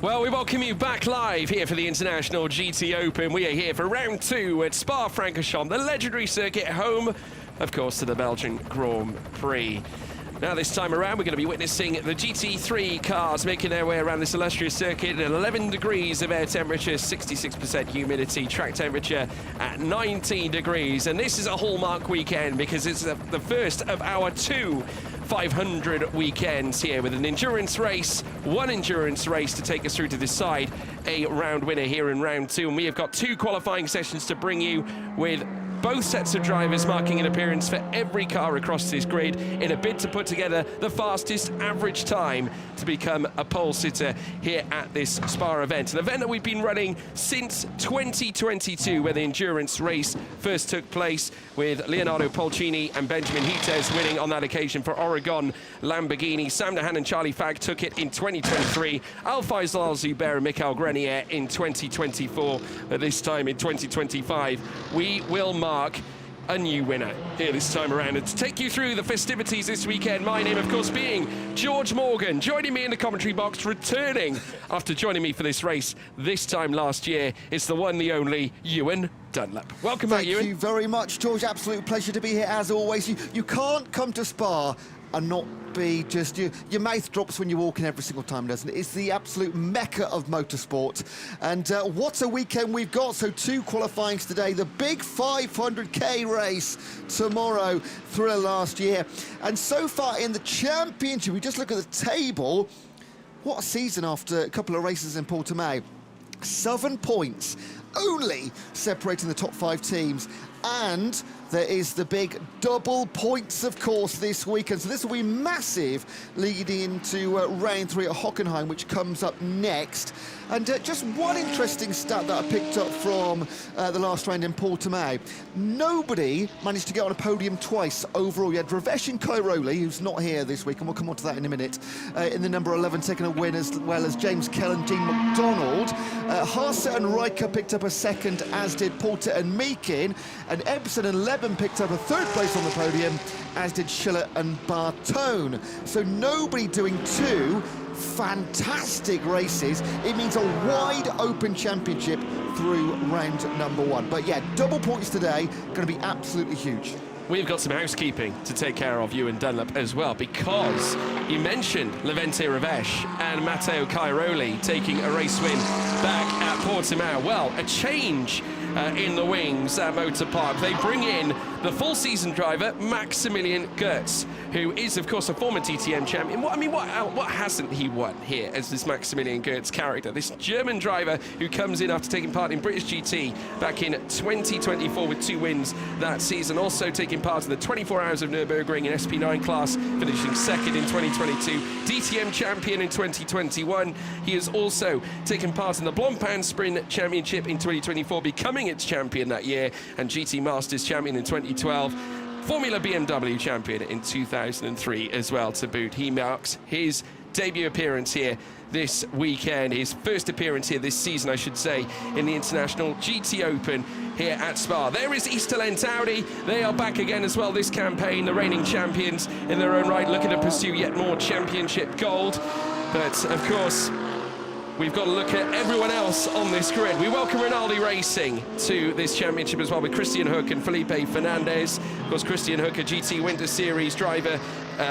Well, we welcome you back live here for the International GT Open. We are here for round 2 at SPA-FRANCORCHAMPS, the legendary circuit home, of course, to the Belgian Grand Prix. Now, this time around, we're going to be witnessing the GT3 cars making their way around this illustrious circuit at 11 degrees of air temperature, 66% humidity, track temperature at 19 degrees. And this is a hallmark weekend because it's the first of our 2 500 weekends here with an endurance race, one endurance race to take us through to decide a round winner here in round 2. And we have got 2 qualifying sessions to bring you with both sets of drivers marking an appearance for every car across this grid in a bid to put together the fastest average time to become a pole sitter here at this Spa event. An event that we've been running since 2022, where the endurance race first took place, with Leonardo Polcini and Benjamin Hites winning on that occasion for Oregon Lamborghini. Sam Nahan and Charlie Fagg took it in 2023. Al-Faisal Al-Zubair and Michael Grenier in 2024. But this time in 2025, we will mark a new winner here this time around. And to take you through the festivities this weekend, my name, of course, being George Morgan. Joining me in the commentary box, returning after joining me for this race this time last year, is the one, the only, Ewan Dunlop. Welcome back, Ewan. Thank you very much, George. Absolute pleasure to be here, as always. You can't come to Spa and not be just your mouth drops when you walk in every single time, doesn't it? It's the absolute mecca of motorsport. And what a weekend we've got. So 2 qualifyings today, the big 500k race tomorrow, thriller last year. And so far in the championship, we just look at the table. What a season after a couple of races in Portimao. 7 points only separating the top 5 teams. And there is the big double points, of course, this weekend. So this will be massive leading into round 3 at Hockenheim, which comes up next. And just one interesting stat that I picked up from the last round in Portimao. Nobody managed to get on a podium twice overall. You had Ravesh and Cairoli, who's not here this week, and we'll come on to that in a minute, in the number 11 taking a win, as well as James Kell and Gene McDonald. Haase and Reicher picked up a second, as did Porter and Meakin. And Ebsen and Leben picked up a 3rd place on the podium, as did Schiller and Bartone. So nobody doing 2 fantastic races. It means a wide open championship through round number 1. But yeah, double points today, going to be absolutely huge. We've got some housekeeping to take care of, Ewan Dunlop, as well, because you mentioned Levente Ravesh and Matteo Cairoli taking a race win back at Portimao. Well, a change in the wings at Motor Park. They bring in the full-season driver, Maximilian Goetz, who is, of course, a former DTM champion. What hasn't he won here as this Maximilian Goetz character? This German driver who comes in after taking part in British GT back in 2024 with 2 wins that season. Also taking part in the 24 Hours of Nürburgring in SP9 class, finishing 2nd in 2022. DTM champion in 2021. He has also taken part in the Blancpain Sprint Championship in 2024, becoming its champion that year, and GT Masters champion in 2012. Formula BMW champion in 2003 as well to boot. He marks his debut appearance here this weekend, his first appearance here this season, I should say, in the International GT Open here at Spa. There is Easterland Audi. They are back again as well this campaign, the reigning champions in their own right, looking to pursue yet more championship gold. But of course, we've got to look at everyone else on this grid. We welcome Rinaldi Racing to this championship as well, with Christian Hook and Felipe Fernandez. Of course, Christian Hook, a GT Winter Series driver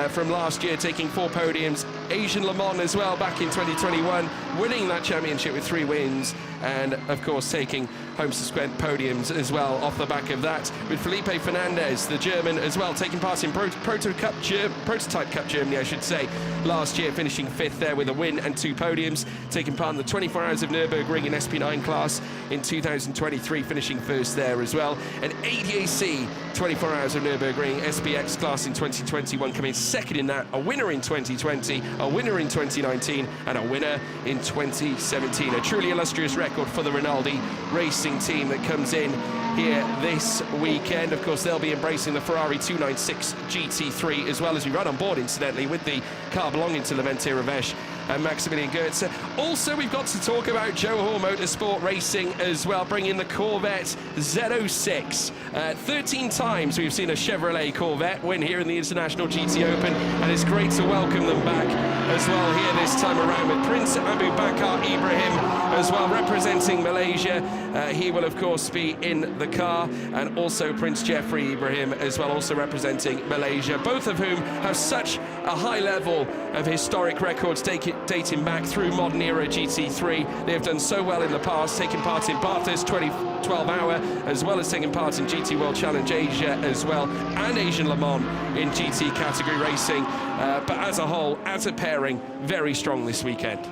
from last year, taking 4 podiums. Asian Le Mans as well back in 2021, winning that championship with 3 wins. And, of course, taking home subsequent podiums as well off the back of that. With Felipe Fernandez, the German, as well, taking part in Prototype Cup Germany, I should say, last year, finishing 5th there with a win and 2 podiums. Taking part in the 24 Hours of Nürburgring in SP9 class in 2023, finishing 1st there as well. And ADAC 24 Hours of Nürburgring SPX class in 2021, coming 2nd in that. A winner in 2020, a winner in 2019, and a winner in 2017. A truly illustrious record for the Rinaldi Racing team that comes in here this weekend. Of course, they'll be embracing the Ferrari 296 GT3, as well as we run on board, incidentally, with the car belonging to Levente Ravesh and Maximilian Goetze. Also, we've got to talk about Johor Motorsport Racing as well, bringing the Corvette Z06. 13 times we've seen a Chevrolet Corvette win here in the International GT Open, and it's great to welcome them back as well here this time around with Prince Abu Bakar Ibrahim as well, representing Malaysia. He will, of course, be in the car, and also Prince Jeffrey Ibrahim as well, also representing Malaysia, both of whom have such a high level of historic records dating back through modern era GT3. They have done so well in the past, taking part in Bathurst 2012 Hour, as well as taking part in GT World Challenge Asia as well, and Asian Le Mans in GT category racing. But as a whole, as a pairing, very strong this weekend.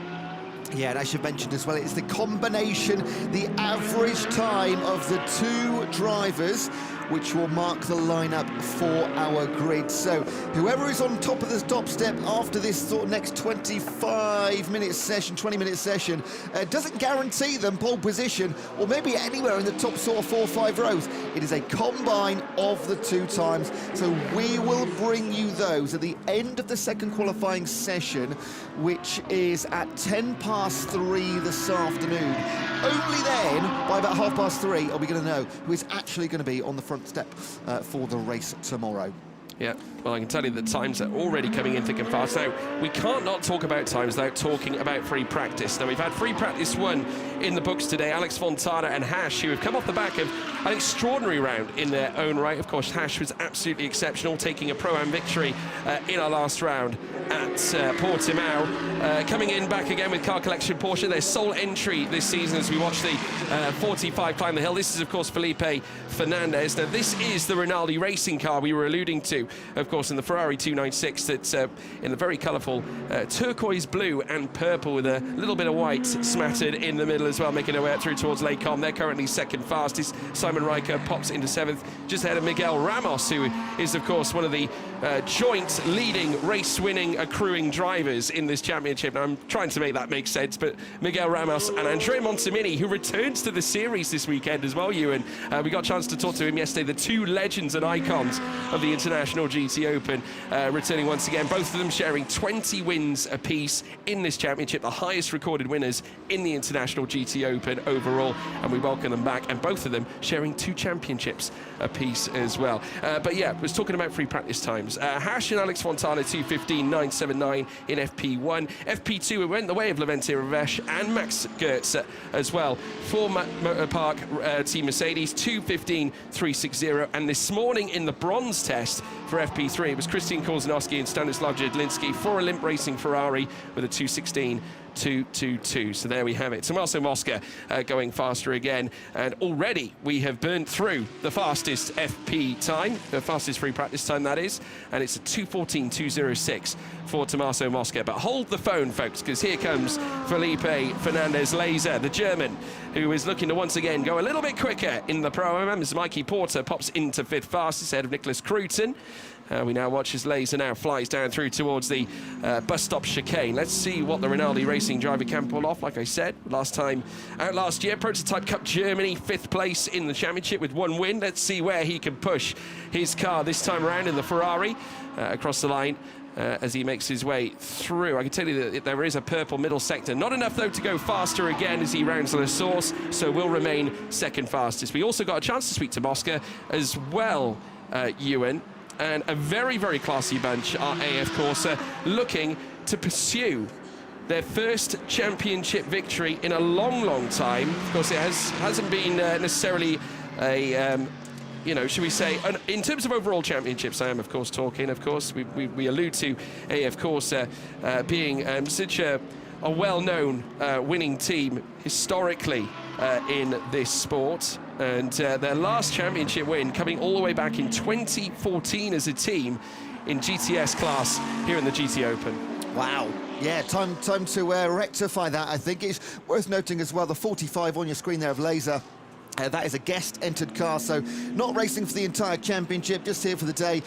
Yeah, and as you mentioned as well, it's the combination, the average time of the two drivers, which will mark the lineup for our grid. So whoever is on top of the top step after this sort of next 25-minute session, 20-minute session, doesn't guarantee them pole position, or maybe anywhere in the top sort of 4 or 5 rows. It is a combine of the two times. So we will bring you those at the end of the second qualifying session, which is at 3:10 this afternoon. Only then, by about 3:30, are we going to know who is actually going to be on the front step for the race tomorrow. Yeah, well, I can tell you that times are already coming in thick and fast. Now, we can't not talk about times without talking about free practice. Now, we've had free practice 1 in the books today. Alex Fontana and Hash, who have come off the back of an extraordinary round in their own right. Of course, Hash was absolutely exceptional, taking a Pro-Am victory in our last round at Portimao. Coming in back again with Car Collection Porsche, their sole entry this season as we watch the 45 climb the hill. This is, of course, Felipe Fernandez. Now, this is the Rinaldi racing car we were alluding to, of course, in the Ferrari 296, that's in the very colourful turquoise blue and purple with a little bit of white smattered in the middle as well, making their way up through towards Lake Com. They're currently second fastest. Simon Reicher pops into 7th, just ahead of Miguel Ramos, who is, of course, one of the joint leading race-winning accruing drivers in this championship. Now, I'm trying to make that make sense, but Miguel Ramos and Andrea Montemini, who returns to the series this weekend as well, Ewan. We got a chance to talk to him yesterday, the two legends and icons of the International GT Open, returning once again, both of them sharing 20 wins apiece in this championship, the highest recorded winners in the International GT Open overall, and we welcome them back, and both of them sharing 2 championships apiece as well. But yeah, was talking about free practice times. Hash and Alex Fontana 2:15.979 in FP1. FP2, it went the way of Levente Ravesh and Max Goetze as well for Motor Park Team Mercedes, 2:15.360. And this morning in the bronze test for FP3, it was Christian Korzanowski and Stanislav Jedlinski for Olymp Racing Ferrari with a 2:16.222. So there we have it. Tommaso Mosca going faster again, and already we have burnt through the fastest FP time, the fastest free practice time that is, and it's a 2:14.206 for Tommaso Mosca. But hold the phone, folks, because here comes Felipe Fernandez Laser, the German, who is looking to once again go a little bit quicker in the Pro-Am as Mikey Porter pops into 5th fastest ahead of Nicholas Cruton. We now watch as Laser now flies down through towards the bus stop chicane. Let's see what the Rinaldi racing driver can pull off. Like I said, last year, Prototype Cup Germany, 5th place in the championship with 1 win. Let's see where he can push his car this time around in the Ferrari across the line. As he makes his way through. I can tell you that there is a purple middle sector. Not enough, though, to go faster again as he rounds the source, so will remain second fastest. We also got a chance to speak to Mosca as well, Ewan, and a very, very classy bunch are AF Corsa, looking to pursue their first championship victory in a long, long time. Of course, it hasn't been necessarily a... should we say, in terms of overall championships, I am, of course, talking, of course, we allude to AF Corsa being such a well-known winning team historically in this sport. And their last championship win coming all the way back in 2014 as a team in GTS class here in the GT Open. Wow. Yeah, time to rectify that. I think it's worth noting as well, the 45 on your screen there of Laser. That is a guest-entered car, so not racing for the entire championship, just here for the day.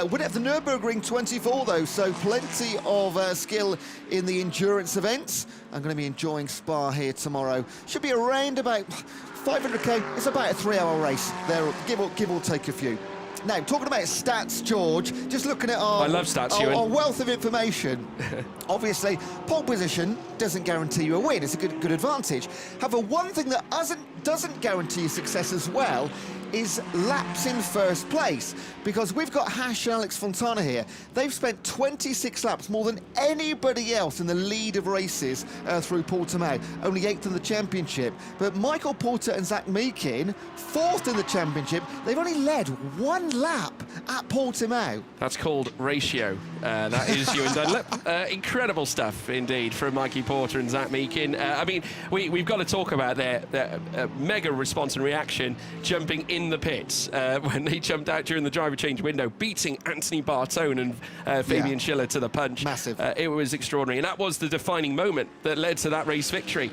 Would have the Nürburgring 24, though, so plenty of skill in the endurance events. I'm going to be enjoying Spa here tomorrow. Should be around about 500k. It's about a 3-hour race there, give or take a few. Now, talking about stats, George, just looking at I love stats, Ewan. our wealth of information. Obviously, pole position doesn't guarantee you a win. It's a good advantage. However, one thing that doesn't guarantee you success as well is laps in first place, because we've got Hash and Alex Fontana here. They've spent 26 laps, more than anybody else in the lead of races through Portimao, only 8th in the championship. But Michael Porter and Zach Meakin, 4th in the championship. They've only led 1 lap at Portimao. That's called ratio. That is Ewan Dunlop. Incredible stuff indeed from Mikey Porter and Zach Meakin. I mean, we've got to talk about their mega response and reaction jumping in the pits when they jumped out during the driver change window, beating Anthony Bartone and Fabian Schiller to the punch. Massive. It was extraordinary, and that was the defining moment that led to that race victory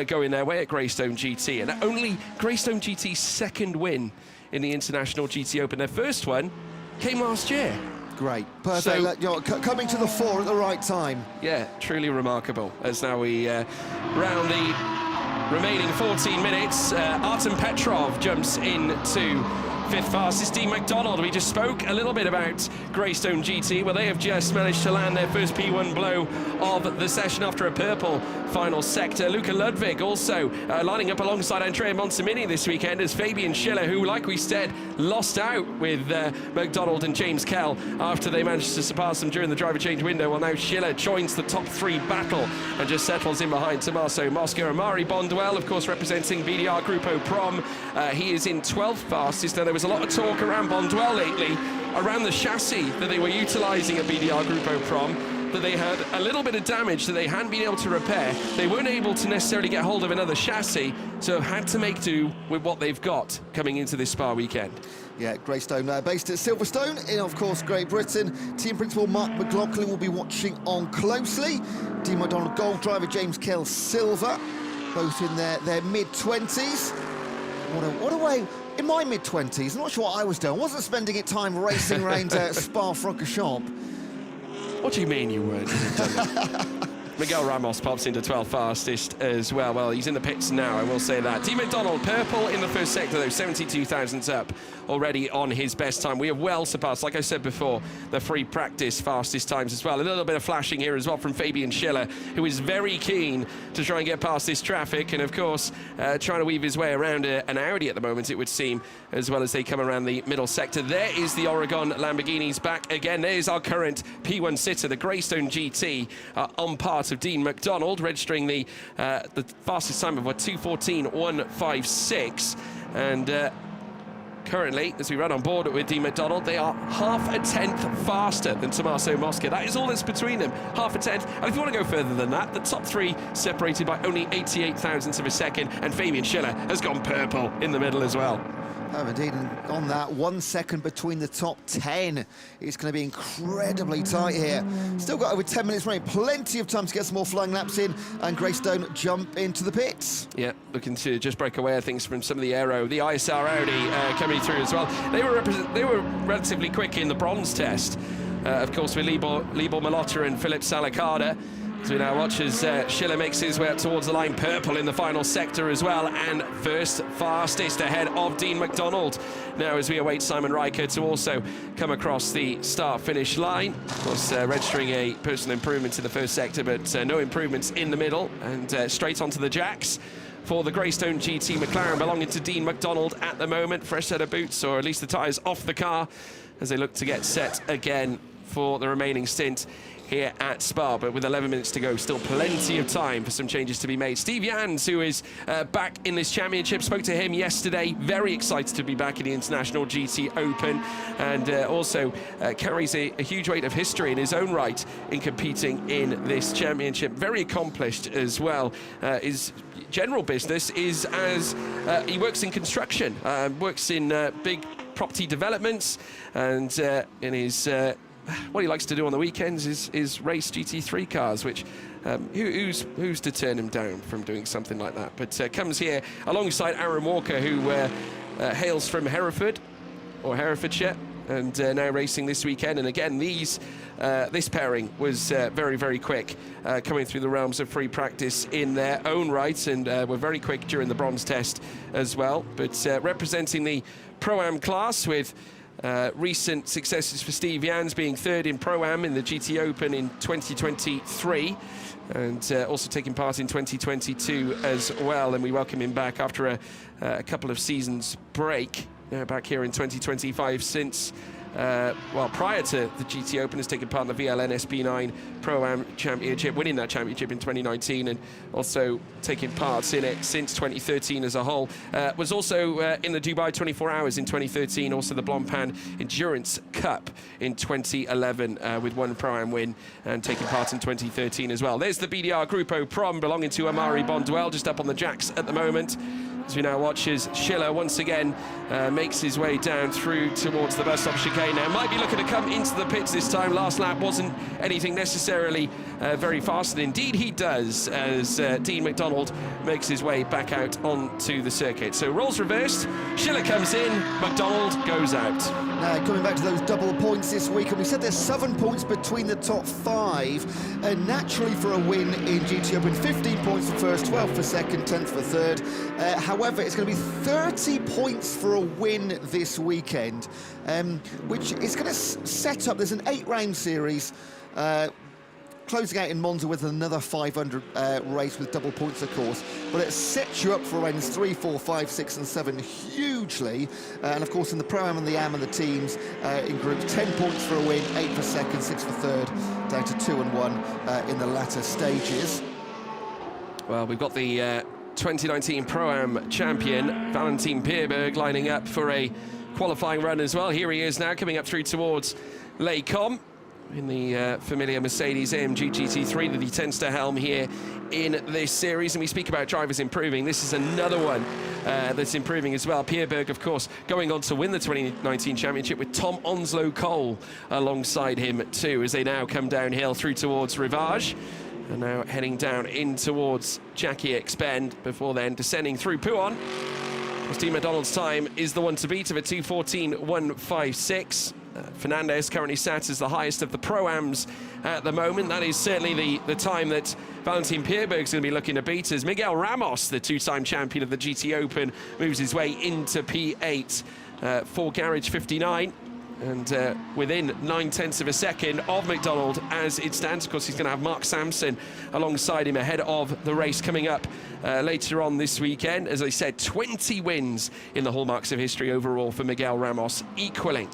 going their way at Greystone GT. And only Greystone GT's second win in the International GT Open. Their first one came last year. Great. Perfect. You're coming to the fore at the right time. Yeah, truly remarkable. As now we round the remaining 14 minutes, Artem Petrov jumps into 5th fastest. Dean McDonald, we just spoke a little bit about Greystone GT. Well, they have just managed to land their first P1 blow of the session after a purple final sector. Luca Ludwig also lining up alongside Andrea Montemini this weekend, as Fabian Schiller, who, like we said, lost out with McDonald and James Kell after they managed to surpass them during the driver change window. Well, now Schiller joins the top 3 battle and just settles in behind Tommaso Mosca. Amari Bondwell, of course, representing BDR Gruppo Prom. He is in 12th fastest. Now, there was a lot of talk around Bondwell lately, around the chassis that they were utilising at BDR Gruppo Prom, that they had a little bit of damage that they hadn't been able to repair. They weren't able to necessarily get hold of another chassis, so have had to make do with what they've got coming into this Spa weekend. Yeah, Greystone based at Silverstone in, of course, Great Britain. Team principal Mark McLaughlin will be watching on closely. Dean McDonald Gold driver James Kell Silver, both in their mid-20s. What a way. In my mid-20s, I'm not sure what I was doing. I wasn't spending it time racing around Spa-Francorchamps. What do you mean you weren't? Miguel Ramos pops into 12th fastest as well. Well, he's in the pits now, I will say that. Dean McDonald, purple in the first sector, though, 72 thousandths up already on his best time. We have well surpassed, like I said before, the free practice fastest times as well. A little bit of flashing here as well from Fabian Schiller, who is very keen to try and get past this traffic, and of course trying to weave his way around an Audi at the moment, it would seem, as well as they come around the middle sector. There is the Oregon Lamborghini's back again. There's our current P1 sitter, the Greystone GT, on part of Dean McDonald, registering the fastest time of 2:14.156, and currently, as we run on board with Dean McDonald, they are half a tenth faster than Tommaso Mosca. That is all that's between them, half a tenth. And if you want to go further than that, the top 3 separated by only 88 thousandths of a second, and Fabian Schiller has gone purple in the middle as well. Oh, indeed, and on that, 1 second between the top 10. It's going to be incredibly tight here. Still got over 10 minutes remaining, plenty of time to get some more flying laps in, and Greystone jump into the pits. Yeah, looking to just break away, I think, from some of the aero. The ISR Audi coming through as well. They were relatively quick in the bronze test, of course, with Libor Malotta and Philip Salacada. So we now watch as Schiller makes his way up towards the line, purple in the final sector as well, and first fastest ahead of Dean McDonald. Now, as we await Simon Reicher to also come across the start-finish line, of course, registering a personal improvement in the first sector, but no improvements in the middle, and straight onto the jacks for the Greystone GT McLaren belonging to Dean McDonald at the moment. Fresh set of boots, or at least the tyres off the car, as they look to get set again for the remaining stint here at Spa, but with 11 minutes to go, still plenty of time for some changes to be made. Steve Jans, who is back in this championship, spoke to him yesterday, very excited to be back in the International GT Open, and also carries a huge weight of history in his own right in competing in this championship. Very accomplished as well. His general business is as he works in construction, works in big property developments, and in his what he likes to do on the weekends is race GT3 cars, which who's to turn him down from doing something like that? But comes here alongside Aaron Walker, who hails from Hereford, or Herefordshire, and now racing this weekend. And again, this pairing was very, very quick, coming through the realms of free practice in their own right, and were very quick during the bronze test as well. But representing the Pro-Am class with Recent successes for Steve Jans, being third in Pro-Am in the GT Open in 2023, and also taking part in 2022 as well. And we welcome him back after a couple of seasons break, back here in 2025 since prior to the GT Open, has taken part in the VLN SP9 Pro-Am Championship, winning that championship in 2019 and also taking part in it since 2013 as a whole. Was also in the Dubai 24 Hours in 2013, also the Blancpain Endurance Cup in 2011 with one Pro-Am win, and taking part in 2013 as well. There's the BDR Grupo Prom belonging to Amari Bonduel, just up on the jacks at the moment. As we now watch as Schiller once again makes his way down through towards the bus stop chicane. Now might be looking to come into the pits this time. Last lap wasn't anything necessarily very fast, and indeed he does, as Dean McDonald makes his way back out onto the circuit. So roles reversed, Schiller comes in, McDonald goes out. Now coming back to those double points this week, and we said there's 7 points between the top 5, and naturally for a win in GT Open, 15 points for first, 12 for second, 10th for third. However, it's going to be 30 points for a win this weekend, which is going to set up, there's an 8-round series, closing out in Monza with another 500 race with double points, of course, but it sets you up for rounds 3, 4, 5, 6 and 7 hugely. And of course in the Pro-Am and the Am and the teams in groups, 10 points for a win, 8 for second, 6 for third, down to 2 and 1 in the latter stages. Well, we've got the 2019 Pro-Am champion, Valentin Pierberg, lining up for a qualifying run as well. Here he is now, coming up through towards Les Combes in the familiar Mercedes AMG GT3 that he tends to helm here in this series. And we speak about drivers improving. This is another one that's improving as well. Pierberg, of course, going on to win the 2019 championship with Tom Onslow Cole alongside him too, as they now come downhill through towards Rivage. And now heading down in towards Jackie Expend, before then descending through Pouhon. Steve McDonald's time is the one to beat of a 2:14.156. Fernandez currently sat as the highest of the Pro-Ams at the moment. That is certainly the time that Valentin Pierberg is going to be looking to beat, as Miguel Ramos, the 2-time champion of the GT Open, moves his way into P8 for Garage 59. And within 9/10 of a second of McDonald as it stands. Of course, he's going to have Mark Sampson alongside him ahead of the race coming up later on this weekend. As I said, 20 wins in the hallmarks of history overall for Miguel Ramos, equaling,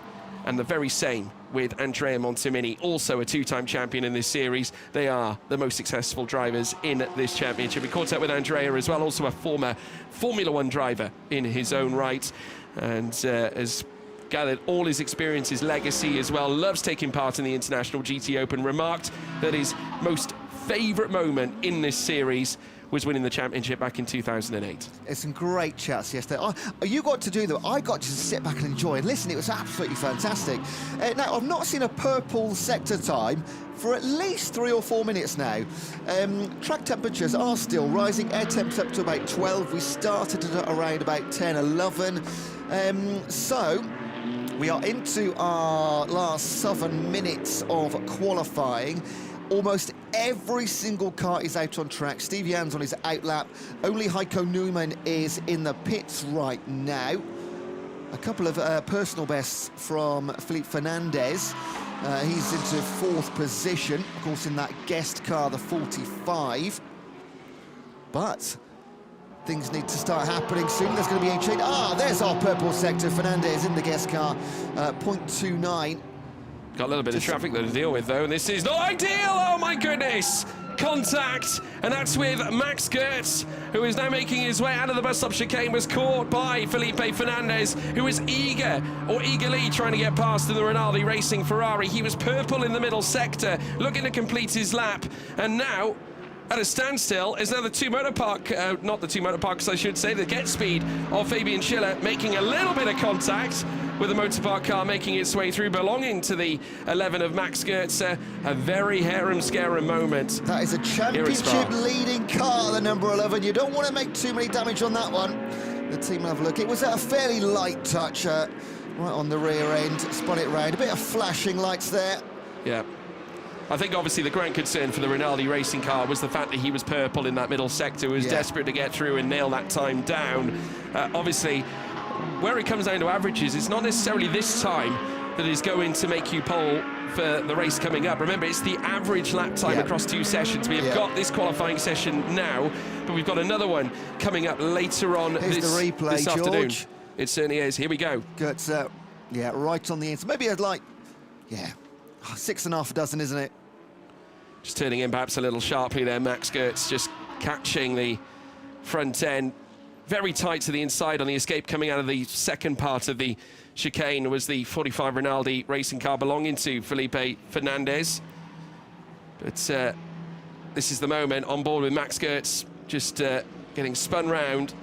and the very same with Andrea Montemini, also a 2-time champion in this series. They are the most successful drivers in this championship. We caught up with Andrea as well, also a former Formula One driver in his own right, and has gathered all his experience, his legacy as well, loves taking part in the International GT Open, remarked that his most favourite moment in this series was winning the championship back in 2008. It's some great chats yesterday. You got to do them. I got to sit back and enjoy and listen. It was absolutely fantastic. Now, I've not seen a purple sector time for at least 3 or 4 minutes now. Track temperatures are still rising. Air temps up to about 12. We started at around about 10, 11. So we are into our last 7 minutes of qualifying. Almost every single car is out on track. Steve Jans on his out lap. Only Heiko Neumann is in the pits right now. A couple of personal bests from Felipe Fernandez. He's into 4th position, of course, in that guest car, the 45. But things need to start happening soon. There's going to be a change. There's our purple sector. Fernandez in the guest car, 0.29. Got a little bit of traffic there to deal with, though, and this is not ideal. Oh, my goodness. Contact, and that's with Max Gertz, who is now making his way out of the bus stop chicane, was caught by Felipe Fernandez, who was eagerly trying to get past the Rinaldi Racing Ferrari. He was purple in the middle sector, looking to complete his lap, and now at a standstill is now the two motor park, not the two motor parks, I should say, the get speed of Fabian Schiller, making a little bit of contact with the motor park car making its way through, belonging to the 11 of Max Gertz. A very harem-scarum moment. That is a championship leading car, the number 11. You don't want to make too many damage on that one. The team will have a look. It was a fairly light touch, right on the rear end, spun it round. A bit of flashing lights there. Yeah. I think obviously the grand concern for the Rinaldi racing car was the fact that he was purple in that middle sector, was desperate to get through and nail that time down. Obviously, where it comes down to averages, it's not necessarily this time that is going to make you pole for the race coming up. Remember, it's the average lap time across 2 sessions. We have got this qualifying session now, but we've got another one coming up later on Here's the replay, this afternoon. George. It certainly is. Here we go. Gets, yeah, right on the inside. Maybe I'd like, 6.5 dozen, isn't it? Just turning in perhaps a little sharply there. Max Gertz just catching the front end. Very tight to the inside on the escape coming out of the second part of the chicane was the 45 Rinaldi racing car belonging to Felipe Fernandez. But this is the moment on board with Max Gertz just getting spun round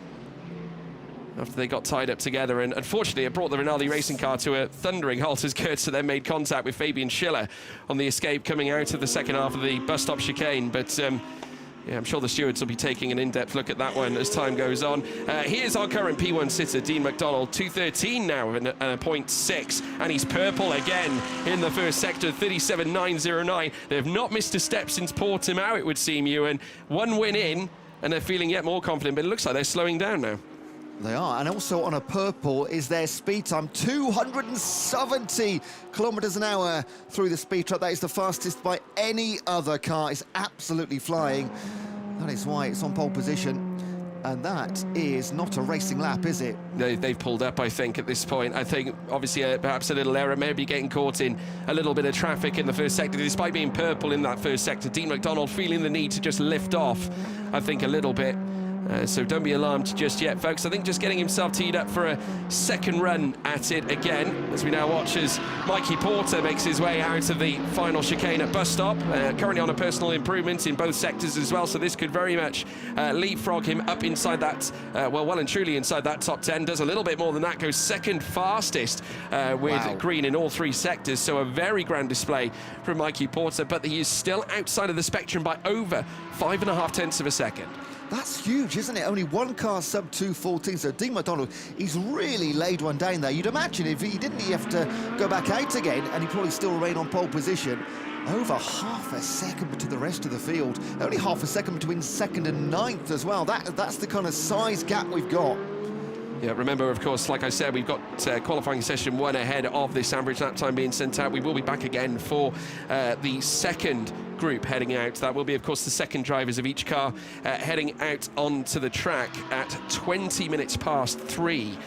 after they got tied up together, and unfortunately it brought the Rinaldi racing car to a thundering halt as Gertz then made contact with Fabian Schiller on the escape coming out of the second half of the bus stop chicane. But yeah, I'm sure the stewards will be taking an in-depth look at that one as time goes on. Here's our current P1 sitter, Dean McDonald, 2:13 now and a 0.6, and he's purple again in the first sector, 37.909. They have not missed a step since Portimao, it would seem, Ewan. One win in, and they're feeling yet more confident, but it looks like they're slowing down now. They are, and also on a purple is their speed time, 270 kilometres an hour through the speed trap. That is the fastest by any other car. It's absolutely flying. That is why it's on pole position. And that is not a racing lap, is it? They've pulled up, I think, at this point. I think, obviously, perhaps a little error, maybe getting caught in a little bit of traffic in the first sector. Despite being purple in that first sector, Dean McDonald feeling the need to just lift off, I think, a little bit. So don't be alarmed just yet, folks. I think just getting himself teed up for a second run at it again, as we now watch as Mikey Porter makes his way out of the final chicane at bus stop. Currently on a personal improvement in both sectors as well, so this could very much leapfrog him up inside that, well and truly inside that top 10. Does a little bit more than that, goes second fastest with green in all 3 sectors. So a very grand display from Mikey Porter, but he is still outside of the spectrum by over 5.5 tenths of a second. That's huge, isn't it? Only one car sub 2:14, so Dean McDonald, he's really laid one down there. You'd imagine if he didn't, he have to go back out again, and he'd probably still remain on pole position. Over half a second to the rest of the field. Only half a second between second and ninth as well. That's the kind of size gap we've got. Yeah, remember, of course, like I said, we've got qualifying session 1 ahead of this average lap time being sent out. We will be back again for the second group heading out. That will be, of course, the second drivers of each car heading out onto the track at 20 minutes past 3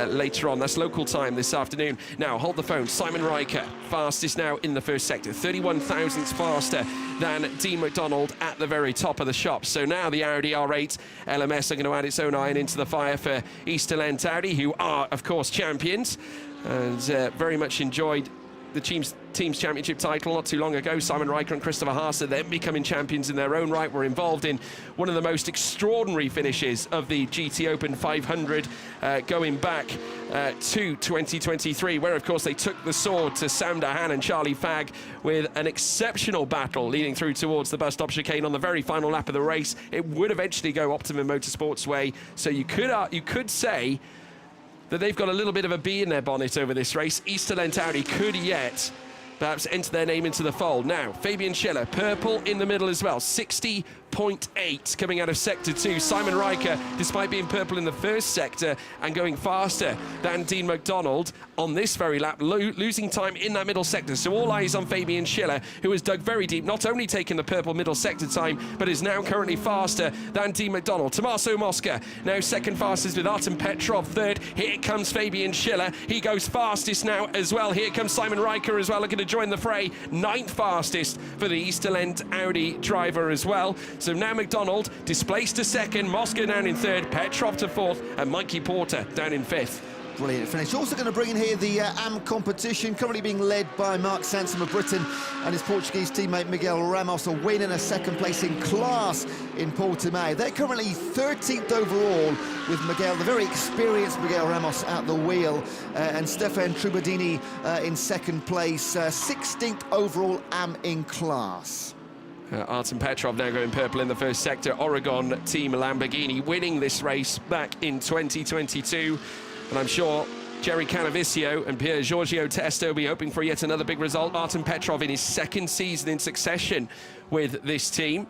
later on. That's local time this afternoon. Now, hold the phone. Simon Reicher, fastest now in the first sector, 31 thousandths faster than Dean McDonald at the very top of the shop. So now the Audi R8 LMS are going to add its own iron into the fire for Easterland Audi, who are, of course, champions, and very much enjoyed the team's championship title not too long ago. Simon Reicher and Christopher Haase then becoming champions in their own right, were involved in one of the most extraordinary finishes of the GT Open 500 going back to 2023, where of course they took the sword to Sam Dahan and Charlie Fagg with an exceptional battle leading through towards the bus stop chicane on the very final lap of the race. It would eventually go Optimum Motorsports way, so you could say that they've got a little bit of a bee in their bonnet over this race. Easterland Audi could yet perhaps enter their name into the fold. Now, Fabian Schiller, purple in the middle as well, 60.8 coming out of Sector 2. Simon Reicher, despite being purple in the first sector and going faster than Dean McDonald on this very lap, losing time in that middle sector. So all eyes on Fabian Schiller, who has dug very deep, not only taking the purple middle sector time, but is now currently faster than Dean McDonald. Tommaso Mosca, now second fastest with Artem Petrov third. Here comes Fabian Schiller. He goes fastest now as well. Here comes Simon Reicher as well, looking to join the fray. 9th fastest for the Easterland Audi driver as well. So now McDonald displaced to second, Mosca down in third, Petrov to fourth, and Mikey Porter down in fifth. Brilliant finish. Also going to bring in here the AM competition, currently being led by Mark Sansom of Britain and his Portuguese teammate Miguel Ramos, a win and a second place in class in Portimao. They're currently 13th overall with Miguel, the very experienced Miguel Ramos at the wheel, and Stefan Trubadini in second place, 16th overall AM in class. Artem Petrov now going purple in the first sector. Oregon team Lamborghini winning this race back in 2022. And I'm sure Jerry Canavicio and Pier Giorgio Testo will be hoping for yet another big result. Artem Petrov in his second season in succession with this team.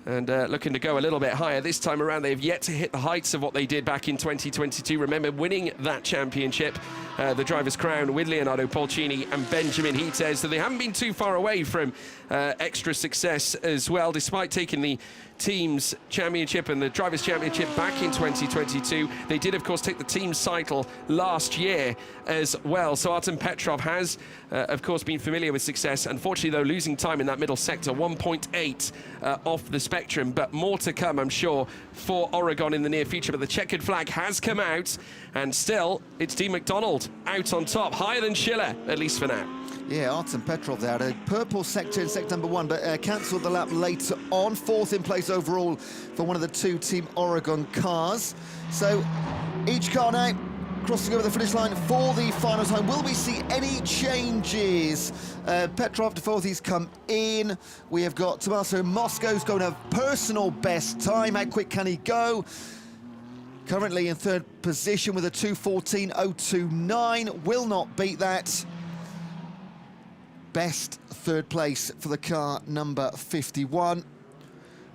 and looking to go a little bit higher. This time around, they've yet to hit the heights of what they did back in 2022. Remember winning that championship, the Driver's Crown, with Leonardo Polcini and Benjamin Hites. So they haven't been too far away from extra success as well, despite taking the Teams Championship and the Drivers' Championship back in 2022. They did, of course, take the Teams title last year as well. So Artem Petrov has, of course, been familiar with success. Unfortunately, though, losing time in that middle sector, 1.8 off the spectrum. But more to come, I'm sure, for Oregon in the near future. But the checkered flag has come out, and still, it's Dean McDonald out on top, higher than Schiller, at least for now. Yeah, Artem Petrov there, a purple sector in sector number 1, but cancelled the lap later on. 4th in place overall for one of the 2 Team Oregon cars. So each car now crossing over the finish line for the final time. Will we see any changes? Petrov to 4th, he's come in. We have got Tommaso Mosco's going to have personal best time. How quick can he go? Currently in 3rd position with a 2:14.029. Will not beat that. Best 3rd place for the car number 51.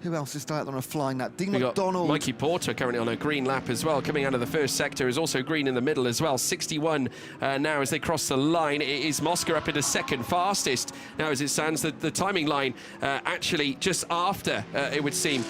Who else is starting on a flying lap? Dean McDonald. Mikey Porter currently on a green lap as well, coming out of the 1st sector, is also green in the middle as well. 61 now as they cross the line. It is Mosca up into 2nd fastest now as it stands. The timing line actually just after, it would seem,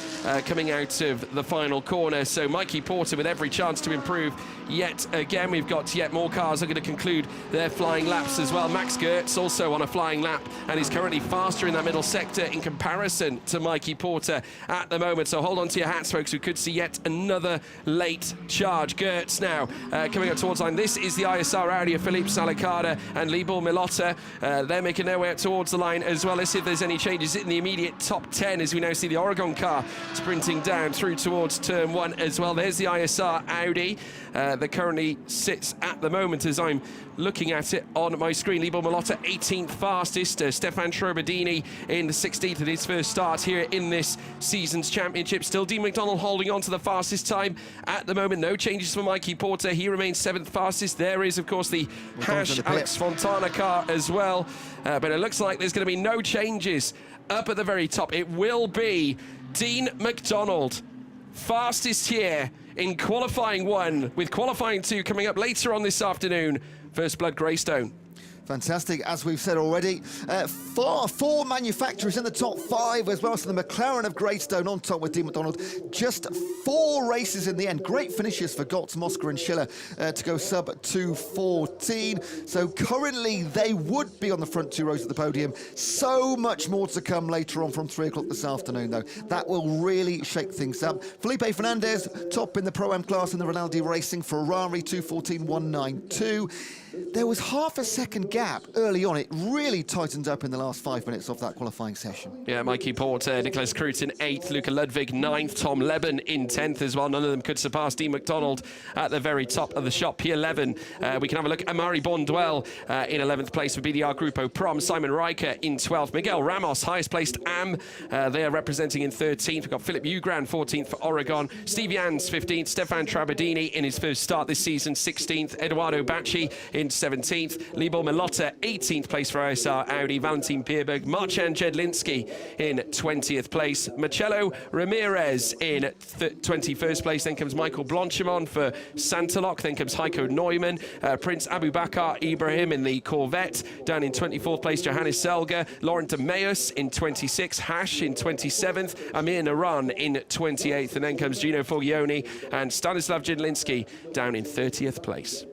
coming out of the final corner. So Mikey Porter with every chance to improve yet again. We've got yet more cars are going to conclude their flying laps as well. Max Gertz also on a flying lap and is currently faster in that middle sector in comparison to Mikey Porter at the moment. So hold on to your hats, folks. We could see yet another late charge. Gertz now coming up towards line. This is the ISR Audi of Philippe Salicada and Libor Milotta. They're making their way up towards the line as well. Let's see if there's any changes in the immediate top 10 as we now see the Oregon car sprinting down through towards turn 1 as well. There's the ISR Audi that currently sits at the moment as I'm looking at it on my screen. Libor Milotta 18th fastest. Stefan Trobadini in the 16th at his first start here in this season's championship. Still Dean McDonald holding on to the fastest time at the moment. No changes for Mikey Porter. He remains 7th fastest. There is, of course, the Hash Alex Fontana car as well. But it looks like there's going to be no changes up at the very top. It will be Dean McDonald, fastest here in qualifying 1, with qualifying 2 coming up later on this afternoon. First Blood Greystone. Fantastic, as we've said already. 4 manufacturers in the top 5 as well. So the McLaren of Greystone on top with Dean McDonald. Just 4 races in the end. Great finishes for Götz, Mosca and Schiller to go sub 2:14. So currently they would be on the front 2 rows of the podium. So much more to come later on from 3 o'clock this afternoon, though. That will really shake things up. Felipe Fernandez, top in the Pro-Am class in the Rinaldi Racing. Ferrari 2:14.192. There was half a second gap early on. It really tightened up in the last 5 minutes of that qualifying session. Yeah, Mikey Porter, Nicholas Kroot in 8th, Luca Ludwig 9th, Tom Leben in 10th as well. None of them could surpass Dean McDonald at the very top of the shop. P11, we can have a look. Amari Bonduel in 11th place for BDR Grupo Prom. Simon Reicher in 12th. Miguel Ramos, highest placed AM. They are representing in 13th. We've got Philip Ugran, 14th for Oregon. Steve Jans, 15th. Stefan Trabadini in his first start this season, 16th. Eduardo Bacci in 17th. Libor Milotta, 18th place for ISR Audi. Valentin Pierberg, Marcin Jedlinski in 20th place. Marcello Ramirez in 21st place. Then comes Michael Blanchimon for Santaloc. Then comes Heiko Neumann. Prince Abubakar Ibrahim in the Corvette. Down in 24th place, Johannes Selger. Laurent de Meus in 26th. Hash in 27th. Amir Naran in 28th. And then comes Gino Foglioni and Stanislav Jedlinski down in 30th place.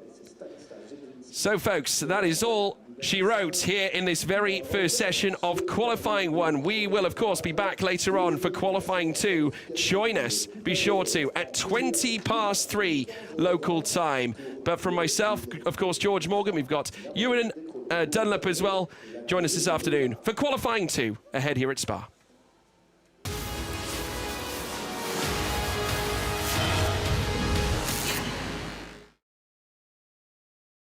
So, folks, that is all she wrote here in this very first session of qualifying 1. We will, of course, be back later on for qualifying 2. Join us, be sure to, at 3:20 local time. But from myself, of course, George Morgan, we've got Ewan Dunlop as well. Join us this afternoon for qualifying 2 ahead here at Spa.